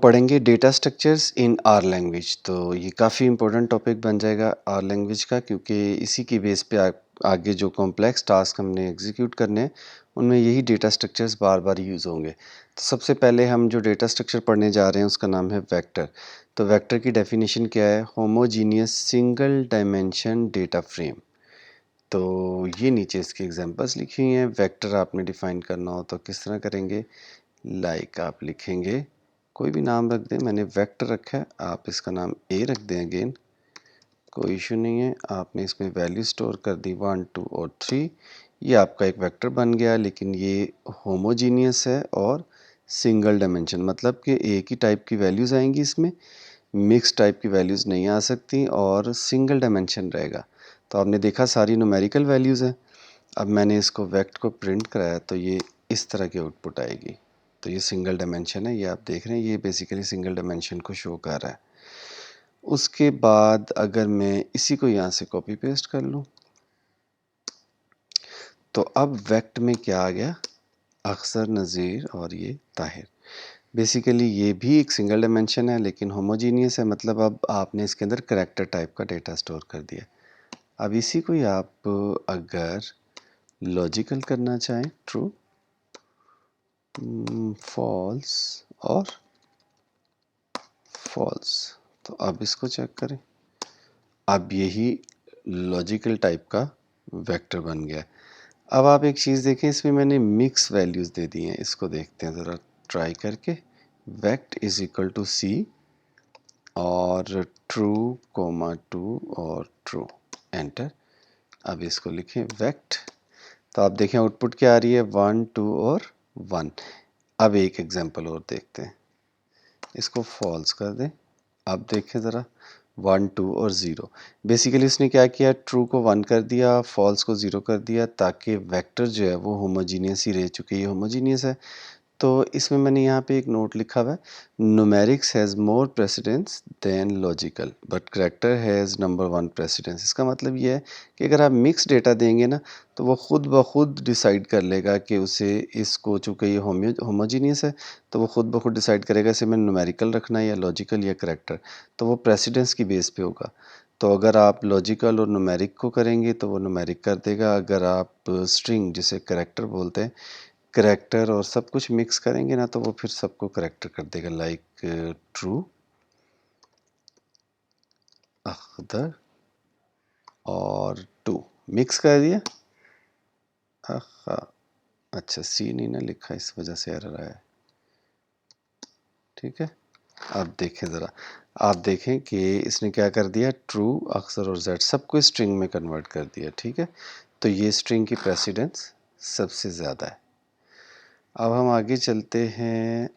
पढ़ेंगे data structures in are language. तो ये काफ़ी इंपॉर्टेंट टॉपिक बन जाएगा आर लैंग्वेज का, क्योंकि इसी की बेस पे आगे जो कॉम्प्लेक्स टास्क हमने एग्जीक्यूट करने हैं उनमें यही डेटा स्ट्रक्चर्स बार बार यूज़ होंगे। तो सबसे पहले हम जो डेटा स्ट्रक्चर पढ़ने जा रहे हैं उसका नाम है वेक्टर। तो वेक्टर की डेफिनेशन क्या है? Homogeneous single dimension data frame. तो ये नीचे इसकी एग्जांपल्स लिखी हुई हैं। वेक्टर आपने डिफाइन करना हो तो किस तरह करेंगे? लाइक आप लिखेंगे, कोई भी नाम रख दें, मैंने वेक्टर रखा है, आप इसका नाम ए रख दें। अगेन कोई इशू नहीं है। आपने इसमें वैल्यू स्टोर कर दी 1 2 और 3, ये आपका एक वेक्टर बन गया। लेकिन ये होमोजीनियस है और सिंगल डायमेंशन, मतलब कि एक ही टाइप की वैल्यूज़ आएंगी इसमें, मिक्स टाइप की वैल्यूज़ नहीं आ सकती और सिंगल डायमेंशन रहेगा। तो आपने देखा सारी न्यूमेरिकल वैल्यूज़ हैं। अब मैंने इसको वेक्ट को प्रिंट कराया तो ये इस तरह की आउटपुट आएगी। तो ये सिंगल डायमेंशन है, ये आप देख रहे हैं, ये बेसिकली सिंगल डायमेंशन को शो कर रहा है। उसके बाद अगर मैं इसी को यहाँ से कॉपी पेस्ट कर लूँ तो अब वेक्ट में क्या आ गया? अक्सर, नज़ीर और ये ताहिर। बेसिकली ये भी एक सिंगल डायमेंशन है लेकिन होमोजीनियस है, मतलब अब आपने इसके अंदर करैक्टर टाइप का डेटा स्टोर कर दिया। अब इसी को ही आप अगर लॉजिकल करना चाहें, ट्रू, फॉल्स और फॉल्स, तो अब इसको चेक करें। अब यही लॉजिकल टाइप का वेक्टर बन गया। अब आप एक चीज़ देखें, इसमें मैंने मिक्स वैल्यूज़ दे दी हैं। इसको देखते हैं ज़रा ट्राई करके। वेक्ट इज इक्वल टू सी और ट्रू कोमा 2 और ट्रू, एंटर। अब इसको लिखें वेक्ट, तो आप देखें आउटपुट क्या आ रही है? 1 2 और 1। अब एक एग्जांपल और देखते हैं, इसको फॉल्स कर दें। अब देखें ज़रा 1 2 और 0। बेसिकली इसने क्या किया? ट्रू को 1 कर दिया, फॉल्स को 0 कर दिया, ताकि वेक्टर जो है वो होमोजीनियस ही रह चुके। ये होमोजीनियस है। तो इसमें मैंने यहाँ पे एक नोट लिखा हुआ है, numerics has more precedence than logical but character has number 1 precedence. इसका मतलब ये है कि अगर आप मिक्स डेटा देंगे ना तो वो खुद ब खुद डिसाइड कर लेगा कि उसे, इसको, चूँकि ये होमोजीनियस है तो वो खुद ब खुद डिसाइड करेगा इसे मैं न्यूमेरिकल रखना है या लॉजिकल या करैक्टर। तो वो प्रेसिडेंस की बेस पे होगा। तो अगर आप लॉजिकल और न्यूमेरिक को करेंगे तो वो न्यूमेरिक कर देगा। अगर आप स्ट्रिंग, जिसे करैक्टर बोलते हैं, करैक्टर और सब कुछ मिक्स करेंगे ना तो वो फिर सबको करैक्टर कर देगा। लाइक ट्रू, अख्तर और 2 मिक्स कर दिया। अखा, अच्छा सी नहीं ना लिखा, इस वजह से एरर आया। ठीक है, अब देखें ज़रा, आप देखें कि इसने क्या कर दिया? ट्रू, अक्सर और जेड सबको स्ट्रिंग में कन्वर्ट कर दिया। ठीक है, तो ये स्ट्रिंग की प्रेसिडेंस सबसे ज़्यादा है। अब हम आगे चलते हैं